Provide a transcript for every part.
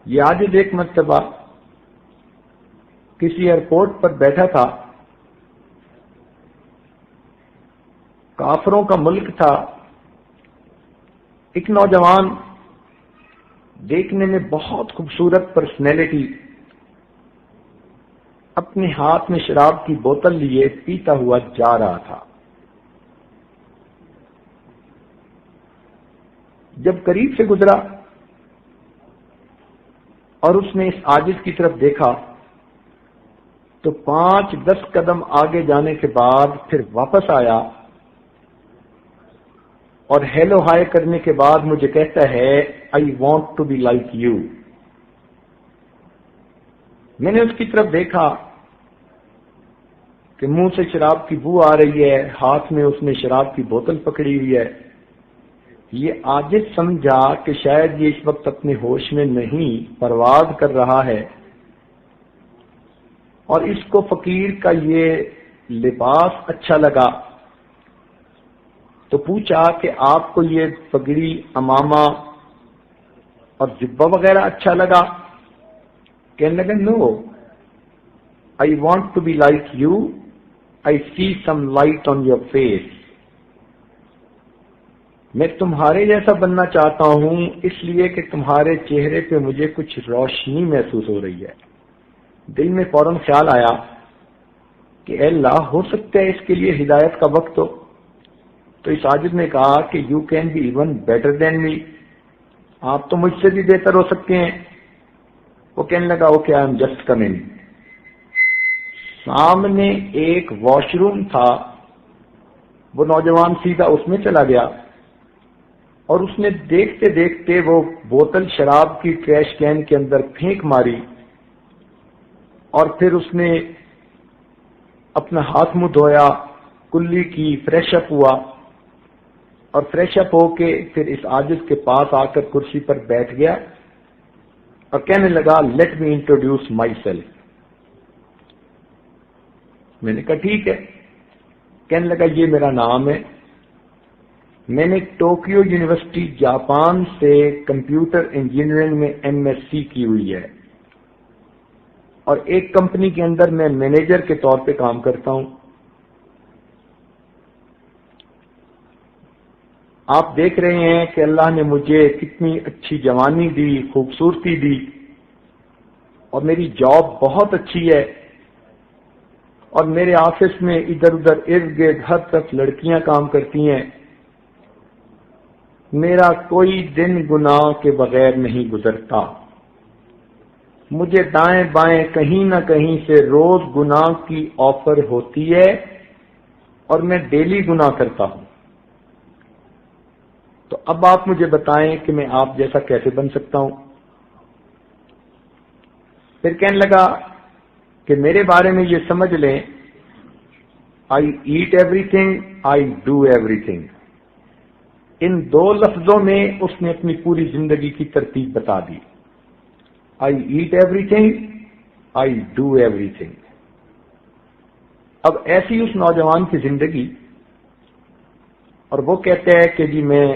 یہ عاجز ایک مرتبہ کسی ایئرپورٹ پر بیٹھا تھا، کافروں کا ملک تھا، ایک نوجوان دیکھنے میں بہت خوبصورت پرسنالٹی اپنے ہاتھ میں شراب کی بوتل لیے پیتا ہوا جا رہا تھا۔ جب قریب سے گزرا اور اس نے اس عاجز کی طرف دیکھا تو 5-10 قدم آگے جانے کے بعد پھر واپس آیا اور ہیلو ہائی کرنے کے بعد مجھے کہتا ہے I want to be like you. میں نے اس کی طرف دیکھا کہ منہ سے شراب کی بو آ رہی ہے، ہاتھ میں اس نے شراب کی بوتل پکڑی ہوئی ہے۔ یہ عاجز سمجھا کہ شاید یہ اس وقت اپنے ہوش میں نہیں، پرواز کر رہا ہے، اور اس کو فقیر کا یہ لباس اچھا لگا تو پوچھا کہ آپ کو یہ پگڑی، امامہ اور جبہ وغیرہ اچھا لگا؟ کہنے لگا no, I want to be like you, I see some light on your face. میں تمہارے جیسا بننا چاہتا ہوں اس لیے کہ تمہارے چہرے پہ مجھے کچھ روشنی محسوس ہو رہی ہے۔ دل میں فوراً خیال آیا کہ اے اللہ، ہو سکتا ہے اس کے لیے ہدایت کا وقت ہو۔ تو اس عاجز نے کہا کہ you can be even better than me, آپ تو مجھ سے بھی بہتر ہو سکتے ہیں۔ وہ کہنے لگا okay I am just coming. سامنے ایک واش روم تھا، وہ نوجوان سیدھا اس میں چلا گیا اور اس نے دیکھتے دیکھتے وہ بوتل شراب کی ٹریش کین کے اندر پھینک ماری، اور پھر اس نے اپنا ہاتھ منہ دھویا، کلی کی، فریش اپ ہوا، اور فریش اپ ہو کے پھر اس عاجز کے پاس آ کر کرسی پر بیٹھ گیا اور کہنے لگا let me introduce my self. میں نے کہا ٹھیک ہے۔ کہنے لگا یہ میرا نام ہے، میں نے ٹوکیو یونیورسٹی جاپان سے کمپیوٹر انجینئرنگ میں ایم ایس سی کی ہوئی ہے، اور ایک کمپنی کے اندر میں مینیجر کے طور پہ کام کرتا ہوں۔ آپ دیکھ رہے ہیں کہ اللہ نے مجھے کتنی اچھی جوانی دی، خوبصورتی دی، اور میری جاب بہت اچھی ہے، اور میرے آفس میں ادھر ادھر ارد گرد ہر طرف لڑکیاں کام کرتی ہیں۔ میرا کوئی دن گناہ کے بغیر نہیں گزرتا، مجھے دائیں بائیں کہیں نہ کہیں سے روز گناہ کی آفر ہوتی ہے، اور میں ڈیلی گناہ کرتا ہوں۔ تو اب آپ مجھے بتائیں کہ میں آپ جیسا کیسے بن سکتا ہوں؟ پھر کہنے لگا کہ میرے بارے میں یہ سمجھ لیں، I eat everything, I do everything. ان دو لفظوں میں اس نے اپنی پوری زندگی کی ترتیب بتا دی۔ I eat everything, I do everything. اب ایسی اس نوجوان کی زندگی، اور وہ کہتے ہیں کہ جی میں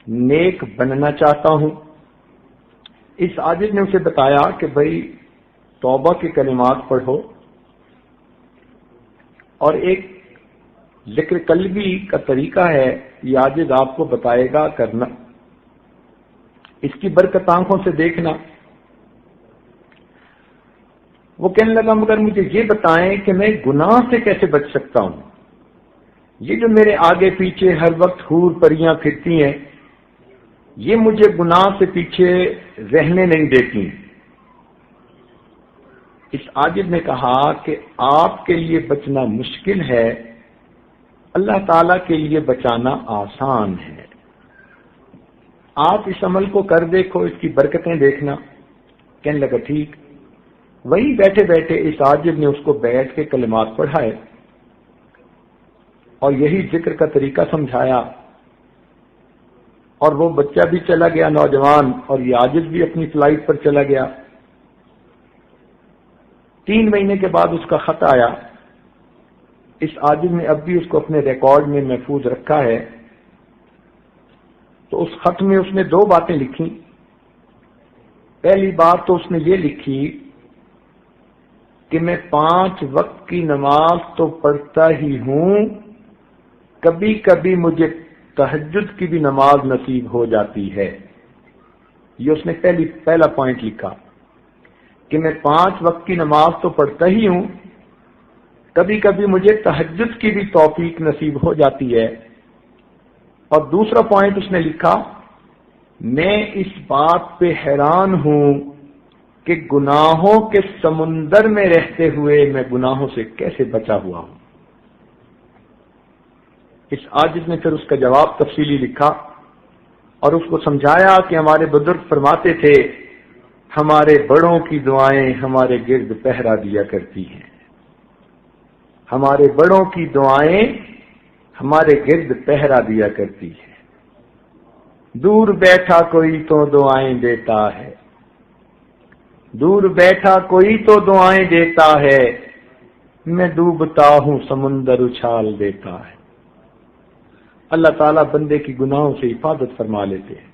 نیک بننا چاہتا ہوں۔ اس عاجز نے اسے بتایا کہ بھائی توبہ کے کلمات پڑھو، اور ایک ذکر قلبی کا طریقہ ہے، یہ عاجز آپ کو بتائے گا کرنا، اس کی برکت آنکھوں سے دیکھنا۔ وہ کہنے لگا مگر مجھے یہ بتائیں کہ میں گناہ سے کیسے بچ سکتا ہوں؟ یہ جو میرے آگے پیچھے ہر وقت حور پریاں پھرتی ہیں، یہ مجھے گناہ سے پیچھے رہنے نہیں دیتی۔ اس عاجز نے کہا کہ آپ کے لیے بچنا مشکل ہے، اللہ تعالی کے لیے بچانا آسان ہے۔ آپ اس عمل کو کر دیکھو، اس کی برکتیں دیکھنا۔ کہنے لگا ٹھیک۔ وہی بیٹھے بیٹھے اس عاجز نے اس کو بیٹھ کے کلمات پڑھائے اور یہی ذکر کا طریقہ سمجھایا، اور وہ بچہ بھی چلا گیا نوجوان، اور یہ عاجز بھی اپنی فلائٹ پر چلا گیا۔ 3 مہینے کے بعد اس کا خط آیا۔ اس عاجز نے اب بھی اس کو اپنے ریکارڈ میں محفوظ رکھا ہے۔ تو اس خط میں اس نے 2 باتیں لکھی۔ پہلی بات تو اس نے یہ لکھی کہ میں 5 وقت کی نماز تو پڑھتا ہی ہوں، کبھی کبھی مجھے تہجد کی بھی نماز نصیب ہو جاتی ہے۔ یہ اس نے پہلا پوائنٹ لکھا کہ میں 5 وقت کی نماز تو پڑھتا ہی ہوں، کبھی کبھی مجھے تہجد کی بھی توفیق نصیب ہو جاتی ہے۔ اور دوسرا پوائنٹ اس نے لکھا، میں اس بات پہ حیران ہوں کہ گناہوں کے سمندر میں رہتے ہوئے میں گناہوں سے کیسے بچا ہوا ہوں۔ اس عاجز نے پھر اس کا جواب تفصیلی لکھا اور اس کو سمجھایا کہ ہمارے بزرگ فرماتے تھے ہمارے بڑوں کی دعائیں ہمارے گرد پہرا دیا کرتی ہیں، ہمارے بڑوں کی دعائیں ہمارے گرد پہرا دیا کرتی ہے۔ دور بیٹھا کوئی تو دعائیں دیتا ہے، دور بیٹھا کوئی تو دعائیں دیتا ہے، میں ڈوبتا ہوں سمندر اچھال دیتا ہے۔ اللہ تعالیٰ بندے کی گناہوں سے حفاظت فرما لیتے ہیں۔